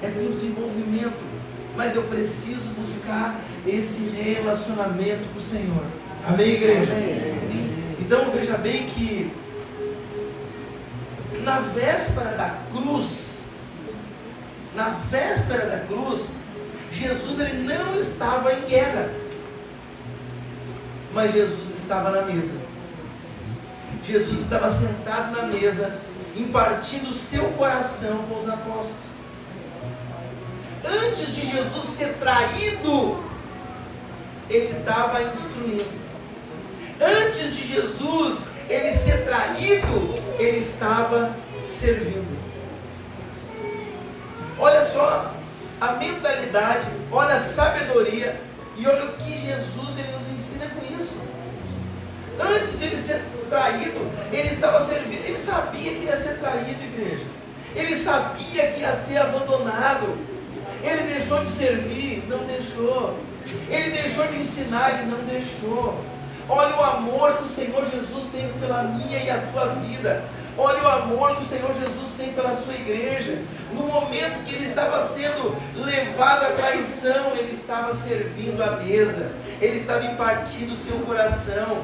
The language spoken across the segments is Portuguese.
é com desenvolvimento, mas eu preciso buscar esse relacionamento com o Senhor. Amém, igreja? Então veja bem que na véspera da cruz, Jesus ele não estava em guerra, mas Jesus estava na mesa. Jesus estava sentado na mesa, impartindo o seu coração com os apóstolos. Antes de Jesus ser traído, ele estava instruindo. Antes de Jesus ele ser traído, ele estava servindo. Olha só a mentalidade, olha a sabedoria e olha o que Jesus ele nos ensina com isso. Antes de ele ser traído, ele estava servindo. Ele sabia que ia ser traído, igreja. Ele sabia que ia ser abandonado. Ele deixou de servir? Não deixou. Ele deixou de ensinar? Ele não deixou. Olha o amor que o Senhor Jesus tem pela minha e a tua vida. Olha o amor que o Senhor Jesus tem pela sua igreja. No momento que ele estava sendo levado à traição, ele estava servindo a mesa. Ele estava impartindo o seu coração.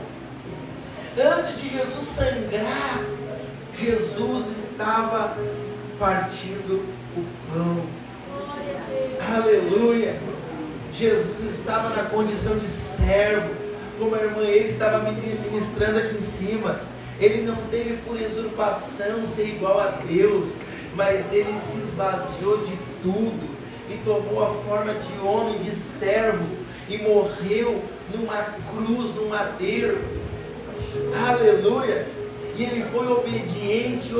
Antes de Jesus sangrar, Jesus estava partindo o pão. Aleluia! Jesus estava na condição de servo. Como a irmã ele estava me ministrando aqui em cima, ele não teve por usurpação ser igual a Deus, mas ele se esvaziou de tudo e tomou a forma de homem, de servo, e morreu numa cruz, num madeiro. Aleluia! E ele foi obediente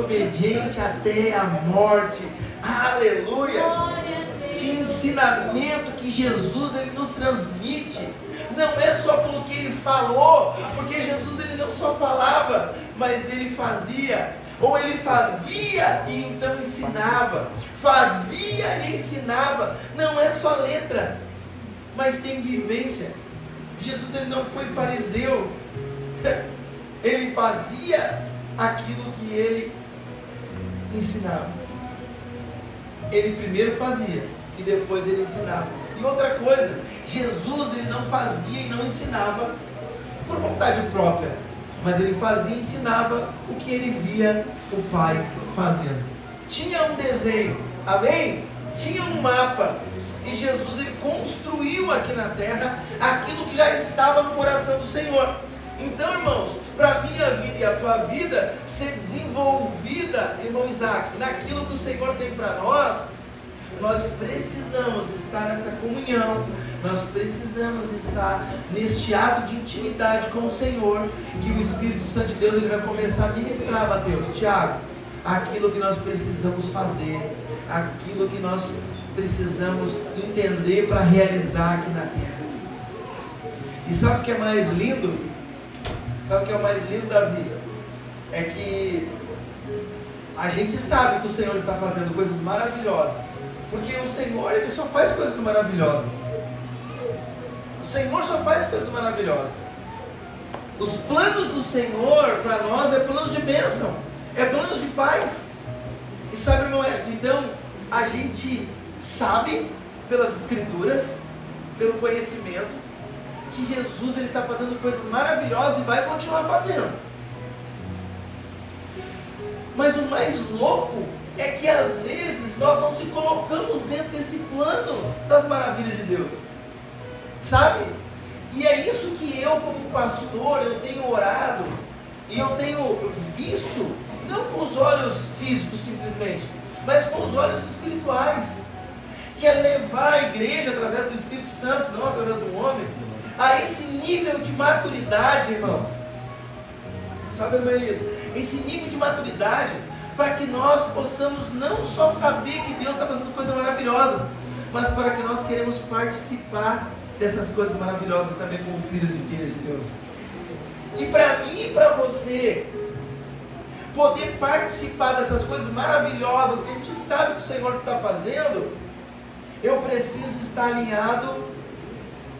até a morte. Aleluia! Que ensinamento que Jesus ele nos transmite. Não é só pelo que ele falou, porque Jesus ele não só falava, mas ele fazia. Ou ele fazia e então ensinava. Fazia e ensinava. Não é só letra, mas tem vivência. Jesus ele não foi fariseu. Ele fazia aquilo que ele ensinava. Ele primeiro fazia e depois ele ensinava. E outra coisa, Jesus ele não fazia e não ensinava por vontade própria, mas ele fazia e ensinava o que ele via o Pai fazendo. Tinha um desenho, amém? Tinha um mapa, e Jesus ele construiu aqui na terra aquilo que já estava no coração do Senhor. Então, irmãos, para a minha vida e a tua vida ser desenvolvida, irmão Isaac, naquilo que o Senhor tem para nós precisamos estar nessa comunhão, nós precisamos estar neste ato de intimidade com o Senhor, que o Espírito Santo de Deus ele vai começar a ministrar, Mateus, Tiago, aquilo que nós precisamos fazer, aquilo que nós precisamos entender para realizar aqui na terra. E sabe o que é mais lindo? Sabe o que é o mais lindo da vida? É que a gente sabe que o Senhor está fazendo coisas maravilhosas, porque o Senhor ele só faz coisas maravilhosas. O Senhor só faz coisas maravilhosas. Os planos do Senhor para nós é planos de bênção, é planos de paz. E sabe, irmão, então a gente sabe pelas Escrituras, pelo conhecimento, que Jesus ele está fazendo coisas maravilhosas e vai continuar fazendo. Mas o mais louco é que às vezes nós não se colocamos dentro desse plano das maravilhas de Deus, sabe? E é isso que eu como pastor, eu tenho orado e eu tenho visto, não com os olhos físicos simplesmente, mas com os olhos espirituais, que é levar a igreja através do Espírito Santo, não através do homem, a esse nível de maturidade, irmãos. Sabe, irmã Elisa? Esse nível de maturidade, para que nós possamos não só saber que Deus está fazendo coisa maravilhosa, mas para que nós queremos participar dessas coisas maravilhosas também como filhos e filhas de Deus. E para mim e para você poder participar dessas coisas maravilhosas que a gente sabe que o Senhor está fazendo, eu preciso estar alinhado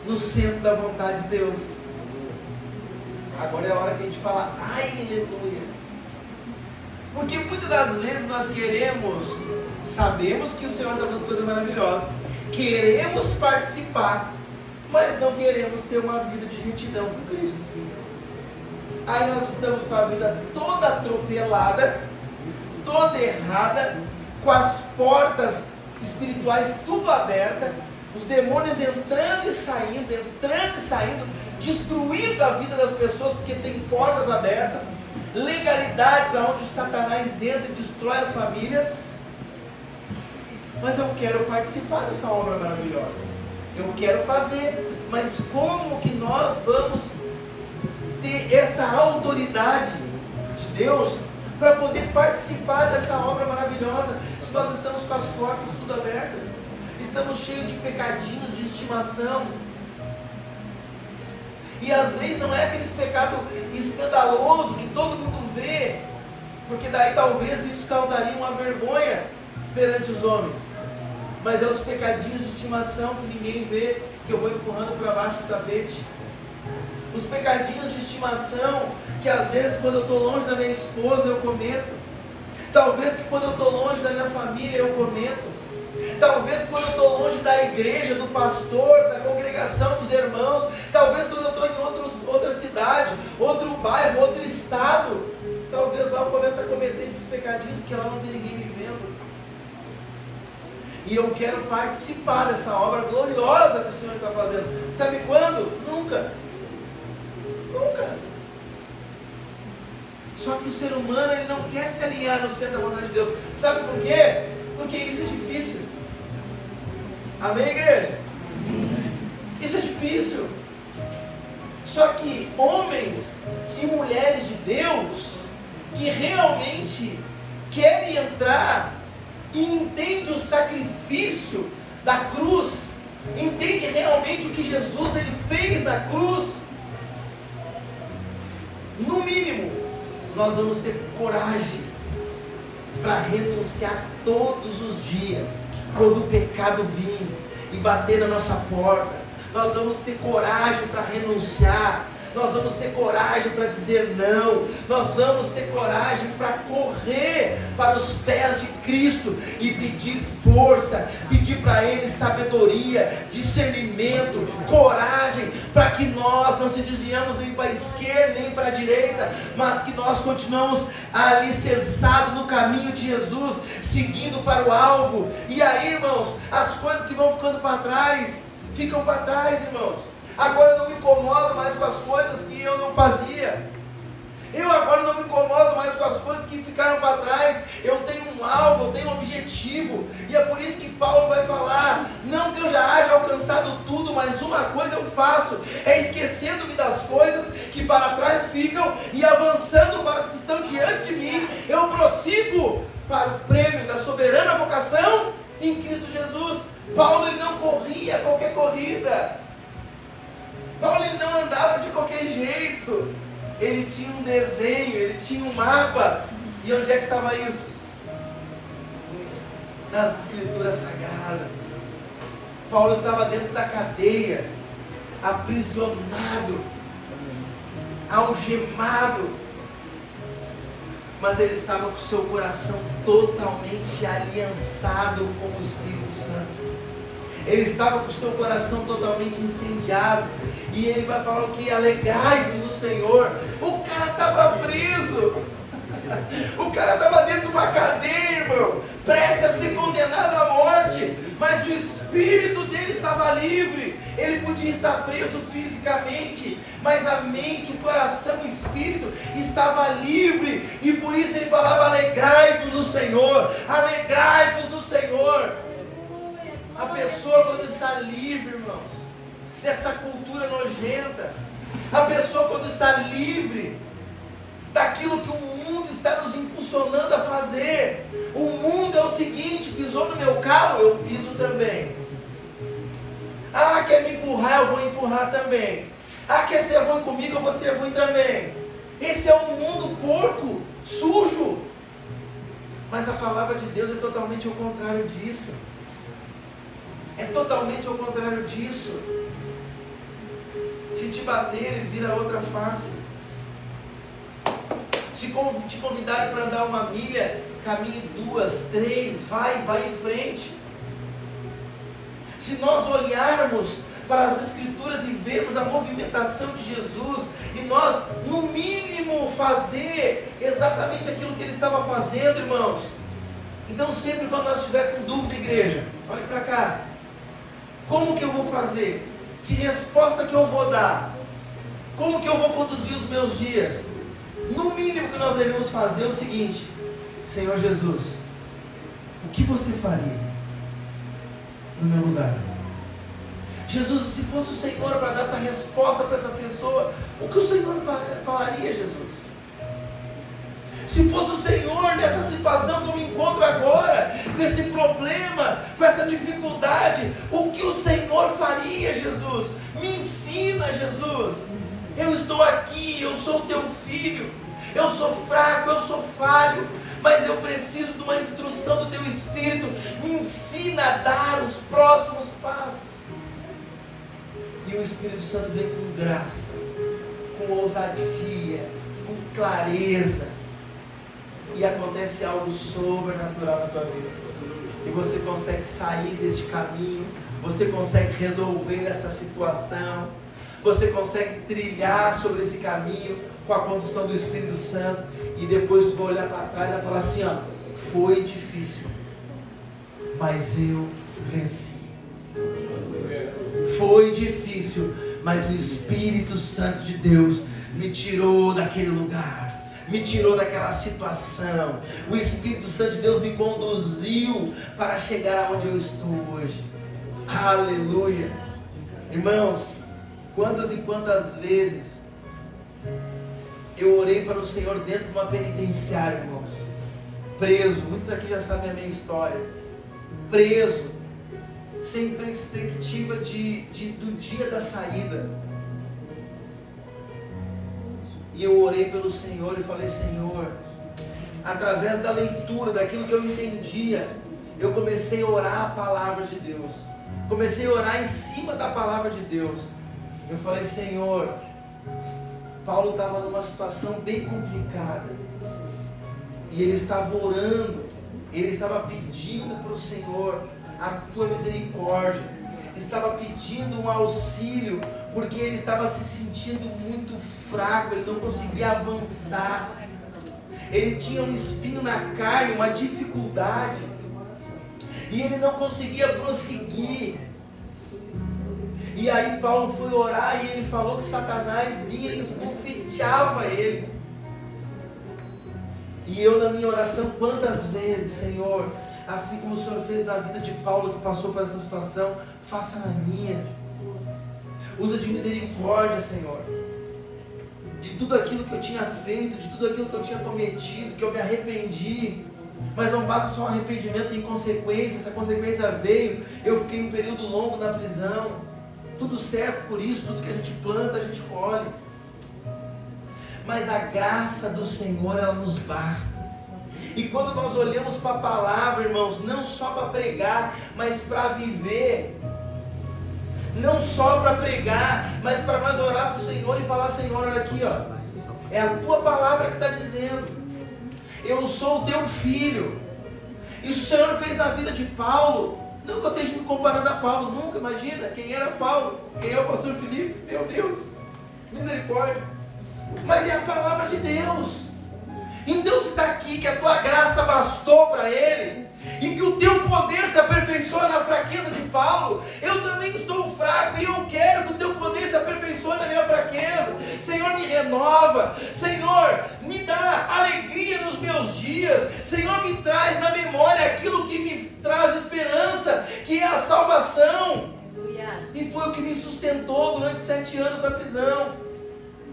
no centro da vontade de Deus. Agora é a hora que a gente fala, ai, aleluia. Porque muitas das vezes nós sabemos que o Senhor está fazendo coisa maravilhosa, queremos participar, mas não queremos ter uma vida de retidão com Cristo. Aí nós estamos com a vida toda atropelada, toda errada, com as portas espirituais tudo abertas, os demônios entrando e saindo, destruindo a vida das pessoas, porque tem portas abertas, legalidades onde o Satanás entra e destrói as famílias. Mas eu quero participar dessa obra maravilhosa, eu quero fazer, mas como que nós vamos ter essa autoridade de Deus para poder participar dessa obra maravilhosa, se nós estamos com as portas tudo abertas, estamos cheios de pecadinhos de estimação, e às vezes não é aqueles pecados escandalosos que todo mundo vê, porque daí talvez isso causaria uma vergonha perante os homens, mas é os pecadinhos de estimação que ninguém vê, que eu vou empurrando para baixo do tapete. Os pecadinhos de estimação que às vezes quando eu estou longe da minha esposa eu cometo, talvez que quando eu estou longe da minha família eu cometo, talvez quando eu estou longe da igreja, do pastor, da congregação, dos irmãos, talvez quando eu estou em outra cidade, outro bairro, outro estado, talvez lá eu comece a cometer esses pecadinhos, porque lá não tem ninguém me vendo. E eu quero participar dessa obra gloriosa que o Senhor está fazendo. Sabe quando? Nunca. Só que o ser humano, ele não quer se alinhar no centro da vontade de Deus. Sabe por quê? Porque isso é difícil. Amém, igreja? Isso é difícil. Só que homens e mulheres de Deus que realmente querem entrar e entendem o sacrifício da cruz, entendem realmente o que Jesus ele fez na cruz, no mínimo, nós vamos ter coragem para renunciar todos os dias, quando o pecado vir e bater na nossa porta. Nós vamos ter coragem para renunciar, nós vamos ter coragem para dizer não, nós vamos ter coragem para correr para os pés de Cristo e pedir força, pedir para Ele sabedoria, discernimento, coragem, para que nós não se desviamos nem para a esquerda nem para a direita, mas que nós continuamos alicerçados no caminho de Jesus, seguindo para o alvo. E aí, irmãos, as coisas que vão ficando para trás, ficam para trás, irmãos. Agora eu não me incomodo mais com as coisas que eu não fazia. Eu agora não me incomodo mais com as coisas que ficaram para trás. Eu tenho um alvo, eu tenho um objetivo. E é por isso que Paulo vai falar, não que eu já haja alcançado tudo, mas uma coisa eu faço, é esquecendo-me das coisas que para trás ficam e avançando para as que estão diante de mim, eu prossigo para o prêmio da soberana vocação em Cristo Jesus. Paulo ele não corria qualquer corrida. Paulo ele não andava de qualquer jeito. Ele tinha um desenho, ele tinha um mapa. E onde é que estava isso? Nas Escrituras Sagradas. Paulo estava dentro da cadeia, aprisionado, algemado, mas ele estava com o seu coração totalmente aliançado com o Espírito Santo. Ele estava com o seu coração totalmente incendiado. E ele vai falar o que? Alegrai-vos no Senhor. O cara estava preso. O cara estava dentro de uma cadeia, irmão, prestes a ser condenado à morte. Mas o espírito dele estava livre. Ele podia estar preso fisicamente, mas a mente, o coração, o espírito estava livre. E por isso ele falava, alegrai-vos no Senhor. Alegrai-vos no Senhor. A pessoa quando está livre, irmãos, dessa cultura nojenta, a pessoa quando está livre daquilo que o mundo está nos impulsionando a fazer. O mundo é o seguinte, pisou no meu calo, eu piso também. Ah, quer me empurrar, eu vou empurrar também. Ah, quer ser ruim comigo, eu vou ser ruim também. Esse é um mundo porco, sujo. Mas a palavra de Deus é totalmente ao contrário disso. É totalmente ao contrário disso. Se te bater, ele vira outra face. Se te convidarem para andar 1 milha, caminhe 2, 3, vai em frente. Se nós olharmos para as Escrituras e vermos a movimentação de Jesus, e nós, no mínimo, fazer exatamente aquilo que ele estava fazendo, irmãos. Então, sempre quando nós estiver com dúvida, igreja, olhe para cá. Como que eu vou fazer? Que resposta que eu vou dar? Como que eu vou conduzir os meus dias? No mínimo que nós devemos fazer é o seguinte: Senhor Jesus, o que você faria no meu lugar? Jesus, se fosse o Senhor para dar essa resposta para essa pessoa, o que o Senhor falaria, Jesus? Se fosse o Senhor nessa situação que eu me encontro agora, com esse problema, com essa dificuldade, o que o Senhor faria, Jesus? Me ensina, Jesus. Eu estou aqui, eu sou teu filho, eu sou fraco, eu sou falho, mas eu preciso de uma instrução do teu Espírito. Me ensina a dar os próximos passos. E o Espírito Santo vem com graça, com ousadia, com clareza, e acontece algo sobrenatural na tua vida, e você consegue sair deste caminho, você consegue resolver essa situação, você consegue trilhar sobre esse caminho com a condução do Espírito Santo, e depois vai olhar para trás e vai falar assim: ó, foi difícil, mas eu venci. Foi difícil, mas o Espírito Santo de Deus me tirou daquele lugar, me tirou daquela situação. O Espírito Santo de Deus me conduziu para chegar aonde eu estou hoje. Aleluia. Irmãos, quantas e quantas vezes eu orei para o Senhor dentro de uma penitenciária, irmãos, preso. Muitos aqui já sabem a minha história. Preso, sem perspectiva do dia da saída. E eu orei pelo Senhor e falei: Senhor, através da leitura, daquilo que eu entendia, eu comecei a orar a palavra de Deus. Comecei a orar em cima da palavra de Deus. Eu falei: Senhor, Paulo estava numa situação bem complicada, e ele estava orando, ele estava pedindo para o Senhor a tua misericórdia, estava pedindo um auxílio, porque ele estava se sentindo muito fraco, ele não conseguia avançar, ele tinha um espinho na carne, uma dificuldade, e ele não conseguia prosseguir. E aí Paulo foi orar e ele falou que Satanás vinha e esbofeteava ele. E eu, na minha oração, quantas vezes: Senhor, assim como o Senhor fez na vida de Paulo, que passou por essa situação, faça na minha. Usa de misericórdia, Senhor, de tudo aquilo que eu tinha feito, de tudo aquilo que eu tinha cometido, que eu me arrependi. Mas não basta só um arrependimento, tem consequência. Essa consequência veio, eu fiquei um período longo na prisão. Tudo certo por isso, tudo que a gente planta, a gente colhe. Mas a graça do Senhor, ela nos basta. E quando nós olhamos para a palavra, irmãos, não só para pregar, mas para viver. Não só para pregar, mas para nós orar para o Senhor e falar: Senhor, olha aqui, ó, é a tua palavra que está dizendo, eu sou o teu filho. Isso o Senhor fez na vida de Paulo. Não que eu esteja me comparando a Paulo, nunca. Imagina quem era Paulo, quem é o pastor Felipe. Meu Deus, misericórdia. Mas é a palavra de Deus. Então, se está aqui que a tua graça bastou para ele, e que o teu poder se aperfeiçoa na fraqueza de Paulo, eu também estou fraco, e eu quero que o teu poder se aperfeiçoe na minha fraqueza. Senhor, me renova. Senhor, me dá alegria nos meus dias. Senhor, me traz na memória aquilo que me traz esperança, que é a salvação. E foi o que me sustentou durante 7 anos na prisão.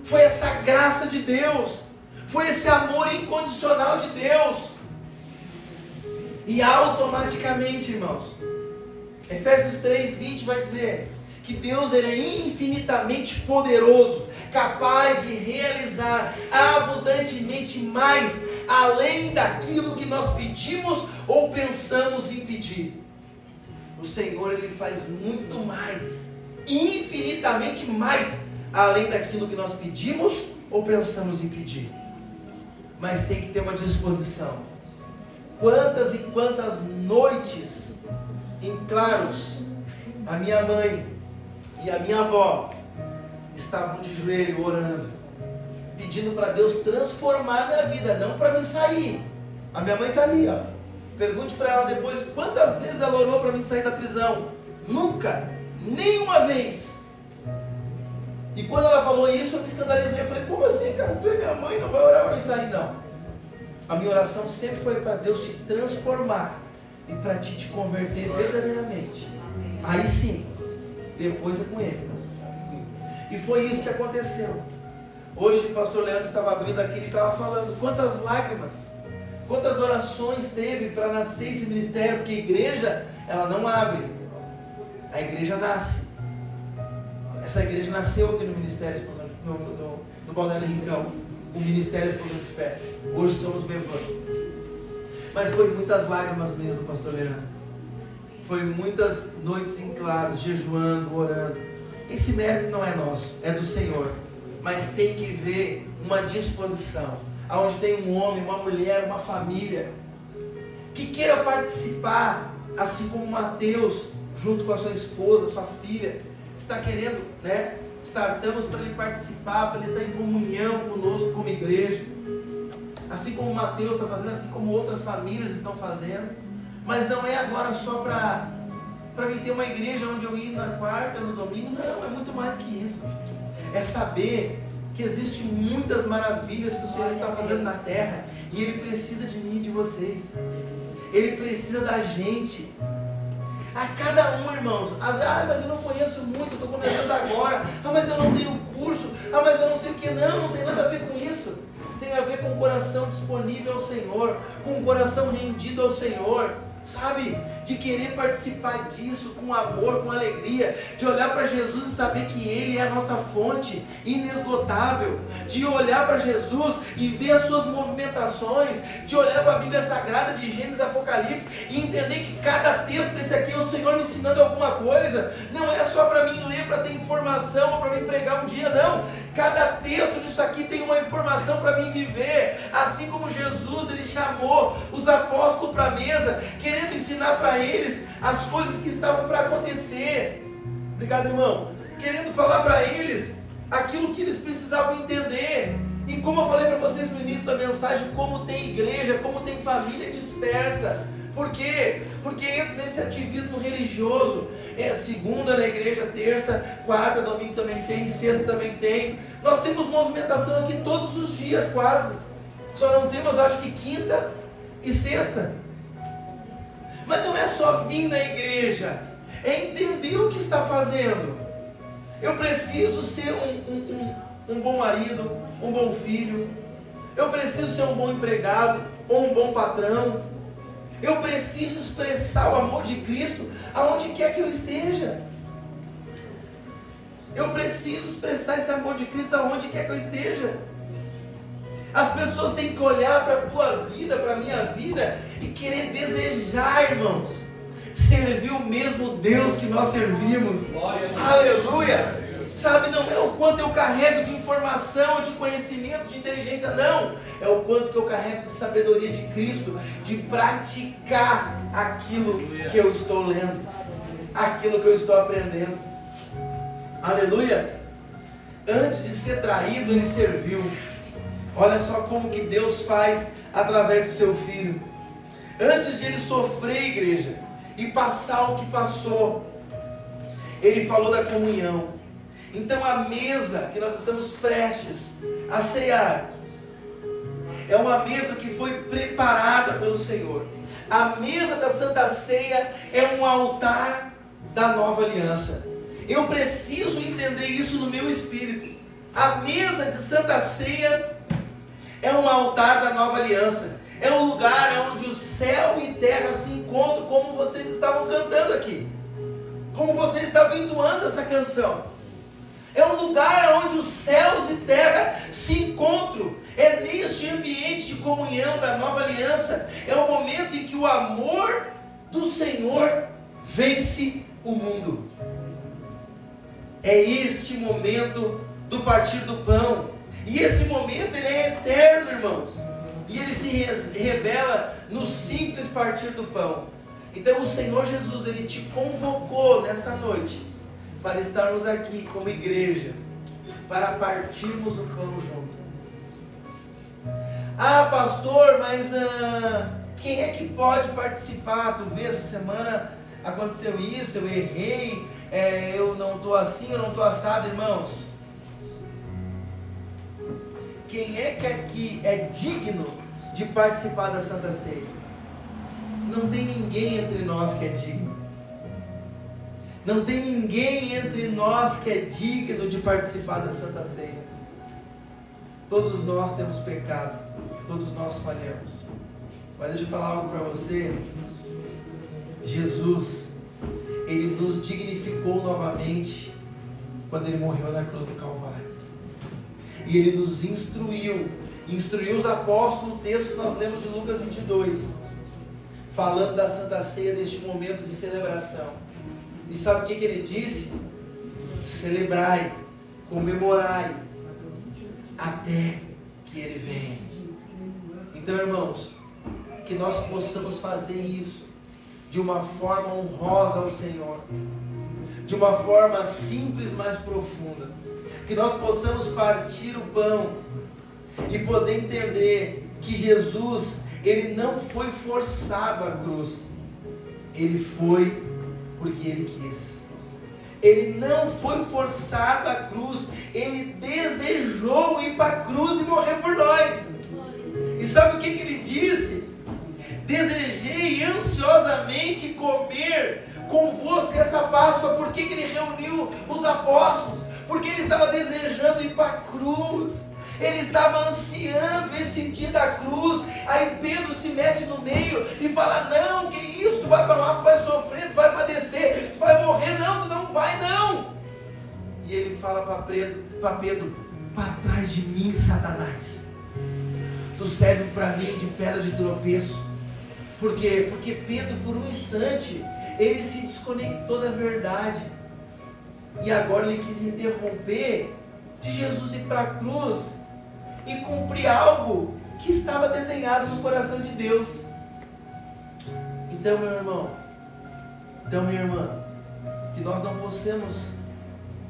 Foi essa graça de Deus, foi esse amor incondicional de Deus. E automaticamente, irmãos, Efésios 3:20 vai dizer que Deus, ele é infinitamente poderoso, capaz de realizar abundantemente mais, além daquilo que nós pedimos ou pensamos em pedir. O Senhor, ele faz muito mais, infinitamente mais, além daquilo que nós pedimos ou pensamos em pedir. mas tem que ter uma disposição. Quantas e quantas noites em claros a minha mãe e a minha avó estavam de joelho orando, pedindo para Deus transformar a minha vida, não para me sair. A minha mãe está ali, ó. Pergunte para ela depois quantas vezes ela orou para mim sair da prisão. Nunca, nenhuma vez. E quando ela falou isso, eu me escandalizei. Eu falei, como assim, cara? Tu é minha mãe, não vai orar para mim sair, não. A minha oração sempre foi para Deus te transformar e para te converter verdadeiramente. Aí sim, depois é com Ele. E foi isso que aconteceu. Hoje o pastor Leandro estava abrindo aqui, ele estava falando quantas lágrimas, quantas orações teve para nascer esse ministério, porque a igreja, ela não abre, a igreja nasce. Essa igreja nasceu aqui no Ministério no Balneário Rincão, o Ministério Explosão de Fé. Hoje somos Bevan. Mas foi muitas lágrimas mesmo, pastor Leandro. Foi muitas noites em claros, jejuando, orando. Esse mérito não é nosso, é do Senhor. Mas tem que ver uma disposição, onde tem um homem, uma mulher, uma família, que queira participar, assim como Mateus, junto com a sua esposa, sua filha, está querendo, né? Estamos para ele participar, para ele estar em comunhão conosco como igreja. Assim como Mateus está fazendo, assim como outras famílias estão fazendo. Mas não é agora só para mim ter uma igreja onde eu ir na quarta, no domingo. Não, é muito mais que isso. É saber que existem muitas maravilhas que o Senhor está fazendo na terra. E Ele precisa de mim e de vocês. Ele precisa da gente. A cada um, irmãos. Mas eu não conheço muito, estou começando agora. Mas eu não tenho curso. Mas eu não sei o que. Não tem nada a ver com isso. Tem a ver com o coração disponível ao Senhor, com o coração rendido ao Senhor, sabe? De querer participar disso com amor, com alegria, de olhar para Jesus e saber que Ele é a nossa fonte inesgotável, de olhar para Jesus e ver as suas movimentações, de olhar para a Bíblia Sagrada de Gênesis e Apocalipse e entender que cada texto desse aqui é o Senhor me ensinando alguma coisa. Não é só para mim ler, para ter informação ou para mim pregar um dia, não. Cada texto disso aqui tem uma informação para mim viver. Assim como Jesus, Ele chamou os apóstolos para a mesa, querendo ensinar para eles as coisas que estavam para acontecer. Obrigado, irmão. Querendo falar para eles aquilo que eles precisavam entender. E como eu falei para vocês no início da mensagem, como tem igreja, como tem família dispersa. Por quê? Porque entra nesse ativismo religioso. Segunda na igreja, terça, quarta, domingo também tem, sexta também tem. Nós temos movimentação aqui todos os dias quase. Só não temos, acho que quinta e sexta. Mas não é só vir na igreja, é entender o que está fazendo. Eu preciso ser um bom marido, um bom filho. Eu preciso ser um bom empregado ou um bom patrão. Eu preciso expressar o amor de Cristo aonde quer que eu esteja. Eu preciso expressar esse amor de Cristo aonde quer que eu esteja. As pessoas têm que olhar para a tua vida, para a minha vida e querer desejar, irmãos, servir o mesmo Deus que nós servimos. Aleluia! Sabe, não é o quanto eu carrego de informação, de conhecimento, de inteligência, não. É o quanto que eu carrego de sabedoria de Cristo, de praticar aquilo que eu estou lendo, aquilo que eu estou aprendendo. Aleluia! Antes de ser traído, Ele serviu. Olha só como que Deus faz através do seu Filho. Antes de Ele sofrer, igreja, e passar o que passou, Ele falou da comunhão. Então a mesa que nós estamos prestes a ceiar é uma mesa que foi preparada pelo Senhor. A mesa da Santa Ceia é um altar da nova aliança. Eu preciso entender isso no meu espírito. A mesa de Santa Ceia é um altar da nova aliança. É um lugar onde o céu e terra se encontram, como vocês estavam cantando aqui, como vocês estavam entoando essa canção. É um lugar onde os céus e terra se encontram. É neste ambiente de comunhão da nova aliança. É o momento em que o amor do Senhor vence o mundo. É este momento do partir do pão. E esse momento ele é eterno, irmãos. E ele se revela no simples partir do pão. Então o Senhor Jesus, ele te convocou nessa noite para estarmos aqui como igreja, para partirmos o pão junto. Ah, pastor, mas quem é que pode participar? Tu vê, essa semana aconteceu isso, eu errei, eu não estou assim, eu não estou assado. Irmãos, quem é que aqui é digno de participar da Santa Ceia? Não tem ninguém entre nós que é digno. Não tem ninguém entre nós que é digno de participar da Santa Ceia. Todos nós temos pecado, todos nós falhamos. Mas deixa eu falar algo para você. Jesus, ele nos dignificou novamente quando ele morreu na cruz do Calvário. E ele nos instruiu os apóstolos, o texto que nós lemos de Lucas 22, falando da Santa Ceia, deste momento de celebração. E sabe o que ele disse? Celebrai, comemorai, até que ele venha. Então, irmãos, que nós possamos fazer isso de uma forma honrosa ao Senhor, de uma forma simples, mas profunda. Que nós possamos partir o pão e poder entender que Jesus, ele não foi forçado à cruz, ele foi porque ele quis. Ele não foi forçado à cruz, ele desejou ir para a cruz e morrer por nós. E sabe o que ele disse? Desejei ansiosamente comer convosco essa Páscoa. Por que ele reuniu os apóstolos? Porque ele estava desejando ir para a cruz. Ele estava ansiando esse dia da cruz. Aí Pedro se mete no meio e fala: não, que isso, tu vai para lá, tu vai sofrer, tu vai padecer, tu vai morrer. Não, tu não vai não. E ele fala para Pedro: para trás de mim, Satanás, tu serve para mim de pedra de tropeço. Por quê? Porque Pedro, por um instante, ele se desconectou da verdade. E agora ele quis interromper de Jesus ir para a cruz e cumprir algo que estava desenhado no coração de Deus. Então, meu irmão, então, minha irmã, que nós não possamos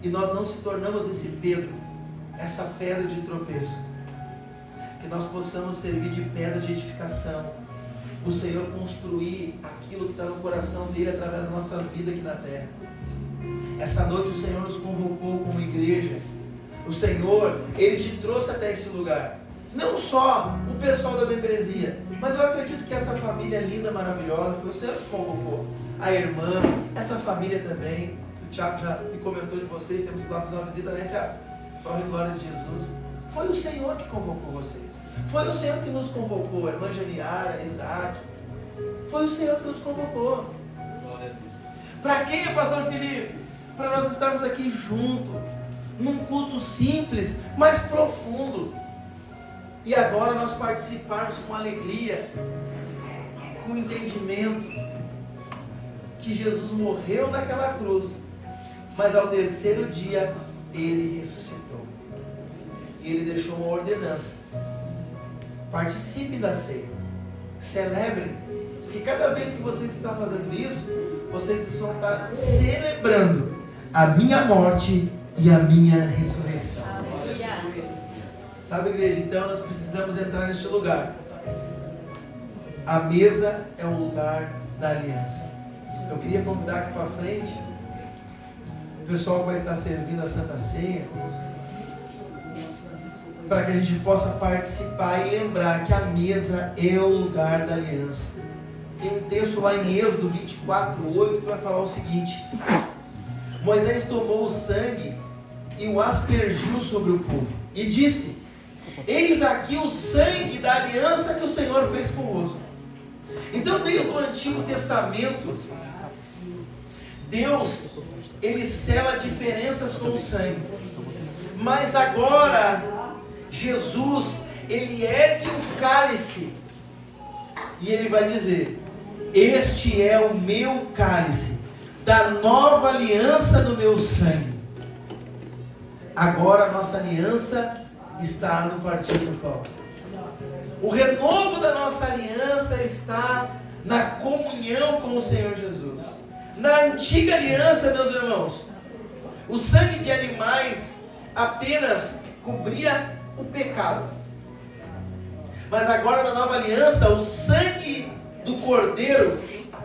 e nós não se tornamos esse Pedro, essa pedra de tropeço. Que nós possamos servir de pedra de edificação. O Senhor construir aquilo que está no coração dele através da nossa vida aqui na terra. Essa noite o Senhor nos convocou como igreja. O Senhor, ele te trouxe até esse lugar. Não só o pessoal da membresia, mas eu acredito que essa família linda, maravilhosa, foi o Senhor que convocou. A irmã, essa família também. O Tiago já me comentou de vocês, temos que ir lá fazer uma visita, né, Tiago? Glória e glória de Jesus. Foi o Senhor que convocou vocês. Foi o Senhor que nos convocou. A irmã Janiara, Isaac. Foi o Senhor que nos convocou. Para quem, pastor Felipe? Para nós estarmos aqui juntos, num culto simples, mas profundo. E agora nós participarmos com alegria, com entendimento, que Jesus morreu naquela cruz, mas ao terceiro dia ele ressuscitou. E ele deixou uma ordenança: participem da ceia, celebrem, porque cada vez que vocês estão fazendo isso, vocês vão estar celebrando a minha morte e a minha ressurreição. Sabe, igreja? Então nós precisamos entrar neste lugar. A mesa é um lugar da aliança. Eu queria convidar aqui para frente o pessoal que vai estar servindo a Santa Ceia, para que a gente possa participar e lembrar que a mesa é o lugar da aliança. Tem um texto lá em Êxodo 24:8 que vai falar o seguinte: Moisés tomou o sangue e o aspergiu sobre o povo e disse: eis aqui o sangue da aliança que o Senhor fez convosco. Então, desde o Antigo Testamento, Deus, ele sela diferenças com o sangue. Mas agora, Jesus, ele ergue um cálice e ele vai dizer: este é o meu cálice, da nova aliança do meu sangue. Agora a nossa aliança está no partir do pão. O renovo da nossa aliança está na comunhão com o Senhor Jesus. Na antiga aliança, meus irmãos, o sangue de animais apenas cobria o pecado. Mas agora na nova aliança, o sangue do Cordeiro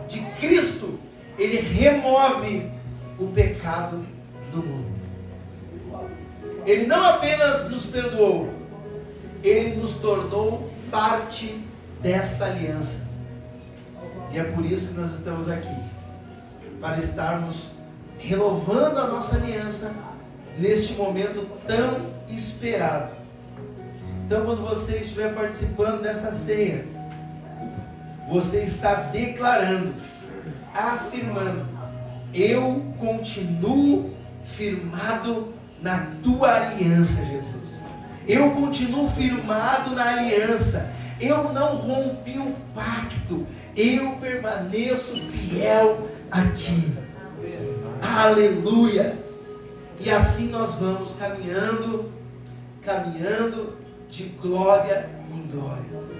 de Cristo, ele remove o pecado do mundo. Ele não apenas nos perdoou, ele nos tornou parte desta aliança. E é por isso que nós estamos aqui, para estarmos renovando a nossa aliança neste momento tão esperado. Então, quando você estiver participando dessa ceia, você está declarando, afirmando: eu continuo firmado na tua aliança, Jesus. Eu continuo firmado na aliança. Eu não rompi o pacto. Eu permaneço fiel a ti. Aleluia. E assim nós vamos caminhando de glória em glória.